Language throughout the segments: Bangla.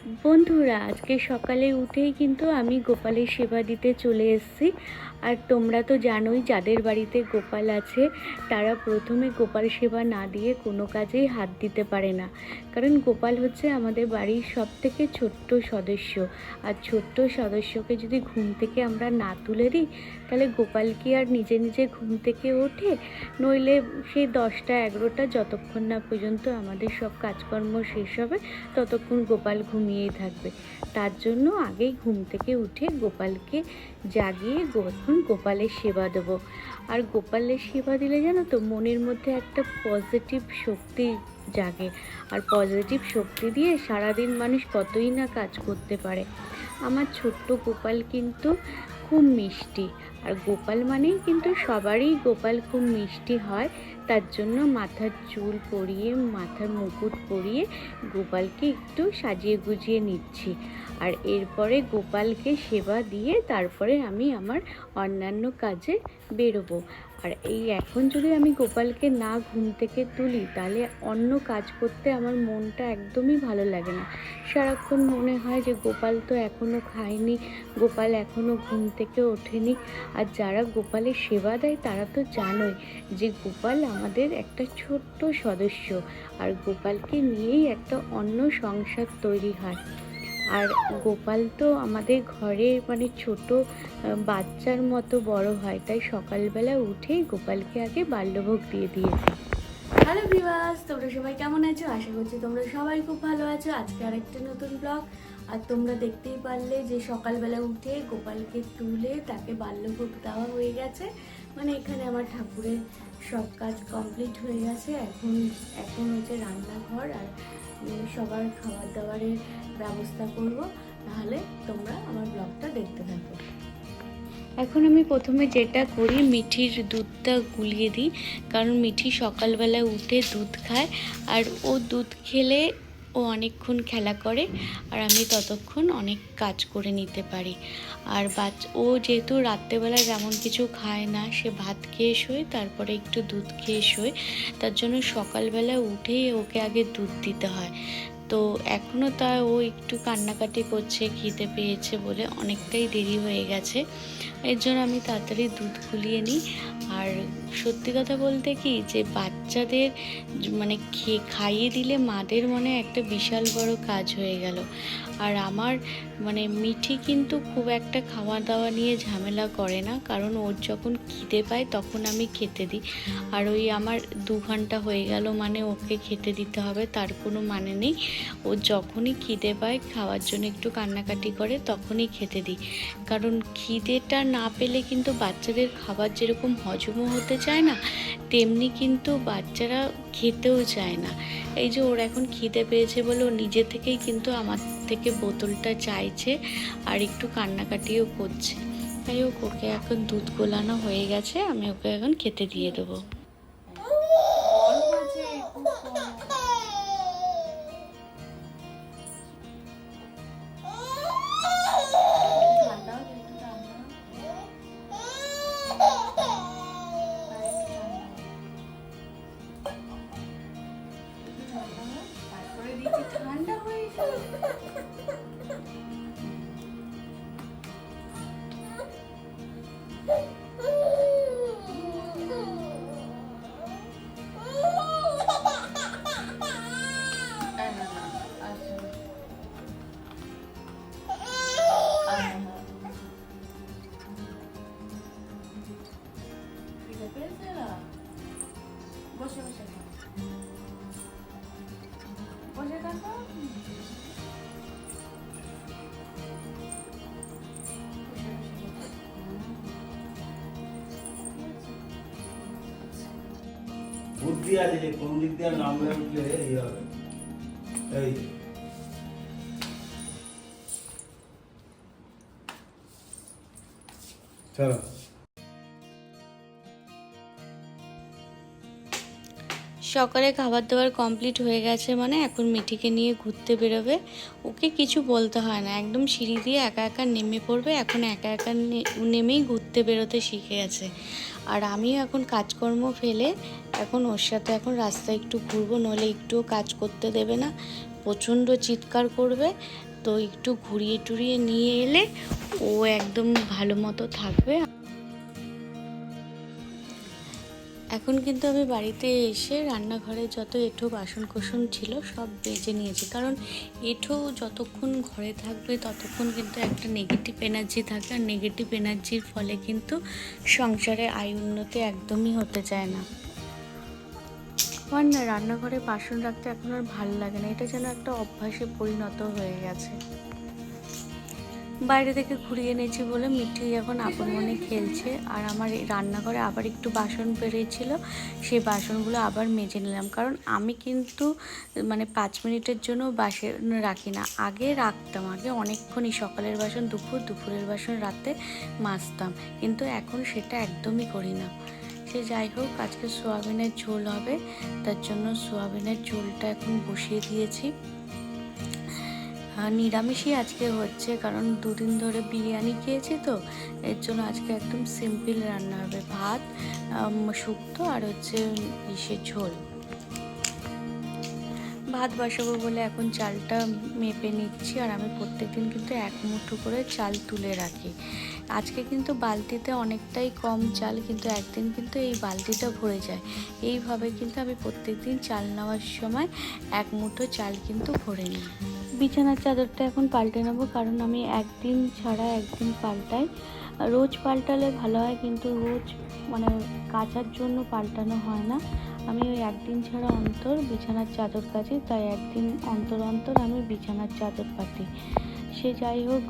বন্ধুরা, আজকে সকালে উঠেই কিন্তু আমি গোপালের সেবা দিতে চলে এসেছি। আর তোমরা তো জানোই, যাদের বাড়িতে গোপাল আছে তারা প্রথমে গোপাল সেবা না দিয়ে কোনো কাজেই হাত দিতে পারে না। কারণ গোপাল হচ্ছে আমাদের বাড়ির সবথেকে ছোট্ট সদস্য। আর ছোট্ট সদস্যকে যদি ঘুম থেকে আমরা না তুলে দিই, তাহলে গোপাল কি আর নিজে নিজে ঘুম থেকে ওঠে? নইলে সেই 10টা 11টা যতক্ষণ না পর্যন্ত আমাদের সব কাজকর্ম শেষ হবে ততক্ষণ গোপাল ঘুমিয়েই থাকবে। তার জন্য আগেই ঘুম থেকে উঠে গোপালকে জাগিয়ে এখন গোপালের সেবা দেবো। আর গোপালের সেবা দিলে জানো তো, মনের মধ্যে একটা পজিটিভ শক্তি জাগে। আর পজিটিভ শক্তি দিয়ে সারাদিন মানুষ কতই না কাজ করতে পারে। আমার ছোট্ট গোপাল কিন্তু খুব মিষ্টি। আর গোপাল মানেই কিন্তু সবারই গোপাল খুব মিষ্টি হয়। তার জন্য মাথার চুল পরিয়ে, মাথার মুকুট পরিয়ে গোপালকে একটু সাজিয়ে গুজিয়ে নিচ্ছি। আর এরপরে গোপালকে সেবা দিয়ে তারপরে আমি আমার অন্যান্য কাজে বেরোবো। আর এই এখন যদি আমি গোপালকে না ঘুম থেকে তুলি, তাহলে অন্য কাজ করতে আমার মনটা একদমই ভালো লাগে না। সারাক্ষণ মনে হয় যে গোপাল তো এখনও খায়নি, গোপাল এখনও ঘুম থেকে ওঠেনি। আর যারা গোপালের সেবা দেয় তারা তো জানোই যে গোপাল আমাদের একটা ছোট্ট সদস্য। আর গোপালকে নিয়েই একটা অন্য সংসার তৈরি হয়। আর গোপাল তো আমাদের ঘরে মানে ছোট বাচ্চার মতো বড় হয়। তাই সকালবেলা উঠেই গোপালকে আগে বাল্যভোগ দিয়ে দিয়েছি। হ্যালো ভিউয়ার্স, তোমরা সবাই কেমন আছো? আশা করছি তোমরা সবাই খুব ভালো আছো। আজকে আরেকটা নতুন ব্লগ। আর তোমরা দেখতেই পারলে যে সকালবেলা উঠে গোপালকে তুলে তাকে বাল্যভোগ দেওয়া হয়ে গেছে। মানে এখানে আমার ঠাকুরের সব কাজ কমপ্লিট হয়ে গেছে। এখন হচ্ছে রান্নাঘর আর সবার খাবার দাবারের ব্যবস্থা করব। তাহলে তোমরা আমার ব্লগটা দেখতে থাকো। এখন আমি প্রথমে যেটা করি, মিঠির দুধটা গুলিয়ে দিই। কারণ মিঠি সকালবেলা উঠে দুধ খায়। আর ও দুধ খেলে ও অনেকক্ষণ খেলা করে, আর আমি ততক্ষণ অনেক কাজ করে নিতে পারি। আর ও যেহেতু রাত্রেবেলা যেমন কিছু খায় না, সে ভাত খেয়ে শোয়, তারপরে একটু দুধ খেয়ে শোয়। তার জন্য সকালবেলা উঠেই ওকে আগে দুধ দিতে হয়। তো এখনও ও একটু কান্নাকাটি করছে, খিদে পেয়েছে বলে। অনেকটাই দেরি হয়ে গেছে, এর জন্য আমি তাড়াতাড়ি দুধ গুলিয়ে নিই। আর সত্যি কথা বলতে কি, যে বাচ্চাদের মানে খাইয়ে দিলে মাদের মনে একটা বিশাল বড় কাজ হয়ে গেল। আর আমার মানে মিঠি কিন্তু খুব একটা খাওয়া দাওয়া নিয়ে ঝামেলা করে না, কারণ ওর যখন খিদে পায় তখন আমি খেতে দিই। আর ওই আমার 2 ঘন্টা হয়ে গেল মানে ওকে খেতে দিতে হবে, তার কোনো মানে নেই। ও যখনই খিদে পায়, খাওয়ার জন্য একটু কান্নাকাটি করে, তখনই খেতে দিই। কারণ খিদেটা না পেলে কিন্তু বাচ্চাদের খাবার যেরকম হজমও হতে চায় না, তেমনি কিন্তু বাচ্চারা খেতেও চায় না। এই যে ওর এখন খিদে পেয়েছে বলে ও নিজে থেকেই কিন্তু আমার থেকে বোতলটা চাইছে, আর একটু কান্নাকাটিও করছে। তাই ওকে এখন দুধ গোলানো হয়ে গেছে, আমি ওকে এখন খেতে দিয়ে দেবো। ঠান্ডা হয়ে বসে বসে বসে থাকো। বুদ্ধি আছে যে কোন দিক দিয়ে নামলে উঠলে এই হবে। এই চলো। সকালে খাবার দাবার কমপ্লিট হয়ে গেছে, মানে এখন মিঠিকে নিয়ে ঘুরতে বেরোবে। ওকে কিছু বলতে হয় না, একদম সিঁড়ি দিয়ে একা একা নেমে পড়বে। এখন একা একা নেমেই ঘুরতে বেরোতে শিখে গেছে। আর আমিও এখন কাজকর্ম ফেলে এখন ওর সাথে এখন রাস্তায় একটু ঘুরবো, নইলে একটুও কাজ করতে দেবে না, প্রচণ্ড চিৎকার করবে। তো একটু ঘুরিয়ে টুরিয়ে নিয়ে এলে ও একদম ভালো মতো থাকবে। এখন কিন্তু আমি বাড়িতে এসে রান্নাঘরে যত এঁঠো বাসন কোসন ছিল সব বেজে নিয়েছি, কারণ এঁঠো যতক্ষণ ঘরে থাকবে ততক্ষণ কিন্তু একটা নেগেটিভ এনার্জি থাকে, আর নেগেটিভ এনার্জির ফলে কিন্তু সংসারে আয় উন্নতি একদমই হতে চায় না। আমার না রান্নাঘরে বাসন রাখতে এখন আর ভালো লাগে না, এটা যেন একটা অভ্যাসে পরিণত হয়ে গেছে। বাইরে থেকে ঘুরিয়ে এনেছি বলে মিঠি এখন আপন মনে খেলছে, আর আমার এই রান্নাঘরে আবার একটু বাসন বেরিয়েছিল, সেই বাসনগুলো আবার মেজে নিলাম। কারণ আমি কিন্তু মানে 5 মিনিটের জন্য বাসন রাখি না, আগে রাখতাম, আগে অনেকক্ষণই, সকালের বাসন দুপুরের বাসন রাতে মাজতাম, কিন্তু এখন সেটা একদমই করি না। সে যাই হোক, আজকে সোয়াবিনের ঝোল হবে, তার জন্য সোয়াবিনের ঝোলটা এখন বসিয়ে দিয়েছি। নিরামিষই আজকে হচ্ছে, কারণ 2 দিন ধরে বিরিয়ানি খেয়েছি, তো এর জন্য আজকে একদম সিম্পল রান্না হবে, ভাত, শুক্তো আর হচ্ছে ইসের ঝোল। ভাত বসাবো বলে এখন চালটা মেপে নিচ্ছি, আর আমি প্রত্যেকদিন কিন্তু 1 মুঠো করে চাল তুলে রাখি। আজকে কিন্তু বালতিতে অনেকটাই কম চাল, কিন্তু একদিন কিন্তু এই বালতিটা ভরে যায়। এইভাবে কিন্তু আমি প্রত্যেকদিন চাল নেওয়ার সময় 1 মুঠো চাল কিন্তু ভরে নিই। বিছানার চাদরটা এখন পাল্টে নেবো, কারণ আমি একদিন ছাড়া একদিন পাল্টাই। রোজ পাল্টালে ভালো হয়, কিন্তু রোজ মানে কাচার জন্য পাল্টানো হয় না। আমি ওই একদিন ছাড়া অন্তর বিছানার চাদর কাচি, তাই একদিন অন্তর অন্তর আমি বিছানার চাদর পাতি। সে যাই হোক,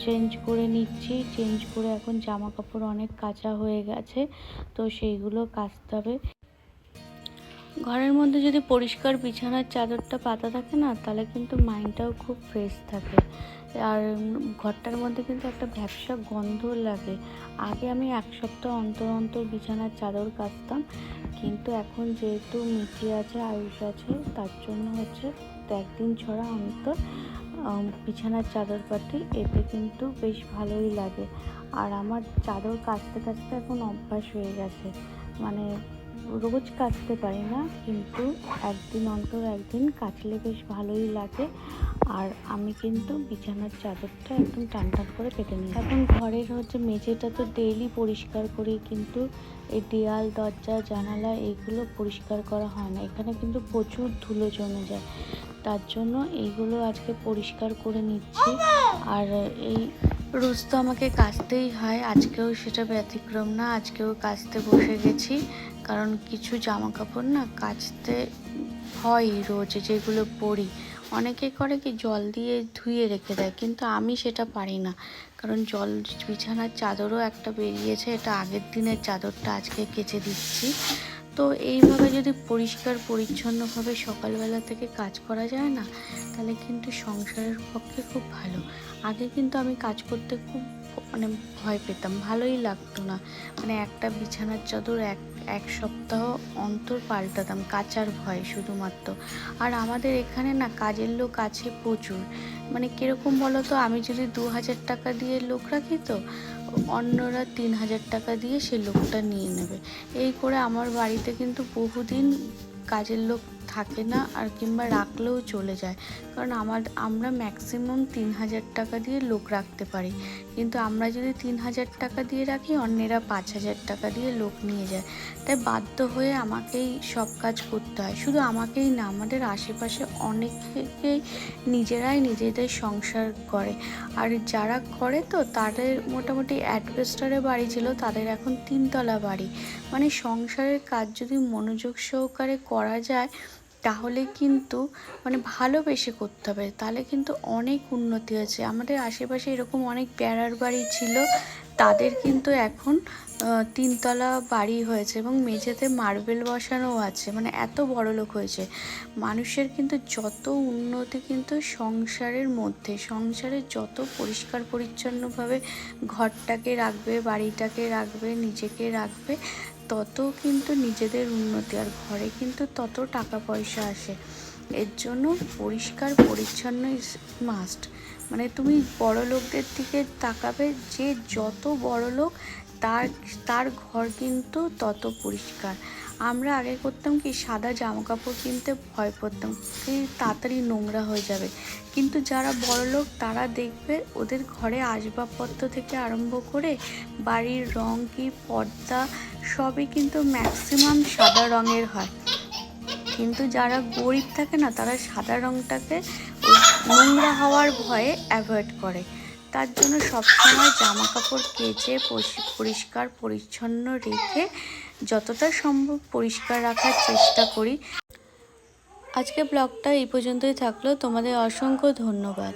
চেঞ্জ করে নিচ্ছি, চেঞ্জ করে এখন জামা কাপড় অনেক কাচা হয়ে গেছে, তো সেইগুলো কাচতে হবে। ঘরের মধ্যে যদি পরিষ্কার বিছানার চাদরটা পাতা থাকে না, তাহলে কিন্তু মাইন্ডটাও খুব ফ্রেশ থাকে, আর ঘরটার মধ্যে কিন্তু একটা ভ্যাপসা গন্ধ লাগে। আগে আমি 1 সপ্তাহ অন্তর অন্তর বিছানার চাদর কাচতাম, কিন্তু এখন যেহেতু মিঠি আছে, আয়ুষ আছে, তার জন্য হচ্ছে 1 দিন ছাড়া অন্তর বিছানার চাদর পাতি, এতে কিন্তু বেশ ভালোই লাগে। আর আমার চাদর কাচতে কাচতে এখন অভ্যাস হয়ে গেছে, মানে রোজ কাচতে পারি না, কিন্তু একদিন অন্তর একদিন কাচলে বেশ ভালোই লাগে। আর আমি কিন্তু বিছানার চাদরটা একদম টান টান করে পেতে নিই। এখন ঘরের হচ্ছে মেঝেটা তো ডেইলি পরিষ্কার করি, কিন্তু এই দেয়াল, দরজা, জানালা এইগুলো পরিষ্কার করা হয় না, এখানে কিন্তু প্রচুর ধুলো জমে যায়, তার জন্য এইগুলো আজকে পরিষ্কার করে নিচ্ছি। আর এই রোজ তো আমাকে কাচতেই হয়, আজকেও সেটা ব্যতিক্রম না, আজকেও কাচতে বসে গেছি, কারণ কিছু জামা কাপড় না কাচতে হয় রোজ, যেগুলো পরি। অনেকে করে কি জল দিয়ে ধুয়ে রেখে দেয়, কিন্তু আমি সেটা পারি না, কারণ বিছানার চাদরও একটা বেরিয়েছে, এটা আগের দিনের চাদরটা আজকে কেচে দিচ্ছি। তো এইভাবে যদি পরিষ্কার পরিচ্ছন্নভাবে সকালবেলা থেকে কাজ করা যায় না, তাহলে কিন্তু সংসারের পক্ষে খুব ভালো। আগে কিন্তু আমি কাজ করতে খুব মানে ভয় পেতাম, ভালোই লাগতো না, মানে একটা বিছানার চাদর এক সপ্তাহ অন্তর পাল্টাতাম কাচার ভয় শুধুমাত্র। আর আমাদের এখানে না কাজের লোক আছে প্রচুর, মানে কীরকম বলো তো, আমি যদি 2000 টাকা দিয়ে লোক রাখি, তো অন্যরা 3000 টাকা দিয়ে সেই লোকটা নিয়ে নেবে। এই করে আমার বাড়িতে কিন্তু বহুদিন কাজের লোক থাকে না, আর কিংবা রাখলেও চলে যায়, কারণ আমরা ম্যাক্সিমাম 3000 টাকা দিয়ে লোক রাখতে পারি, কিন্তু আমরা যদি 3000 টাকা দিয়ে রাখি, অন্যেরা 5000 টাকা দিয়ে লোক নিয়ে যায়। তাই বাধ্য হয়ে আমাকেই সব কাজ করতে হয়, শুধু আমাকেই না, আমাদের আশেপাশে অনেকেই নিজেরাই নিজেদের সংসার করে, আর যারা করে তো তাদের মোটামুটি অ্যাডভেস্টারে বাড়ি ছিল, তাদের এখন 3 তলা বাড়ি। মানে সংসারের কাজ যদি মনোযোগ সহকারে করা যায়, তাহলে কিন্তু মানে ভালোবেসে করতে হবে, তাহলে কিন্তু অনেক উন্নতি হয়েছে। আমাদের আশেপাশে এরকম অনেক বেড়ার বাড়ি ছিল, তাদের কিন্তু এখন 3 তলা বাড়ি হয়েছে, এবং মেঝেতে মার্বেল বসানোও আছে, মানে এত বড় লোক হয়েছে। মানুষের কিন্তু যত উন্নতি কিন্তু সংসারের মধ্যে, সংসারে যত পরিষ্কার পরিচ্ছন্নভাবে ঘরটাকে রাখবে, বাড়িটাকে রাখবে, নিজেকে রাখবে, তত কিন্তু নিজেদের উন্নতি, আর ঘরে কিন্তু তত টাকা পয়সা আসে। এর জন্য পরিষ্কার পরিচ্ছন্ন ইজ মাস্ট। মানে তুমি বড় লোকদের দিকে তাকাবে, যে যত বড় লোক তার ঘর কিন্তু তত পরিষ্কার। আমরা আগে করতাম কি, সাদা জামা কাপড় কিনতে ভয় পড়তাম কি তাড়াতাড়ি নোংরা হয়ে যাবে, কিন্তু যারা বড়লোক তারা দেখবে ওদের ঘরে আসবাবপত্র থেকে আরম্ভ করে বাড়ির রং কি পর্দা সবই কিন্তু ম্যাক্সিমাম সাদা রঙের হয়। কিন্তু যারা গরিব থাকে না, তারা সাদা রঙটাকে ওই নোংরা হওয়ার ভয়ে অ্যাভয়েড করে। তার জন্য সবসময় জামা কাপড় কেচে পরিষ্কার পরিচ্ছন্ন রেখে যতটা সম্ভব পরিষ্কার রাখার চেষ্টা করি। আজকে ব্লগটা এই পর্যন্তই থাকলো। তোমাদের অসংখ্য ধন্যবাদ।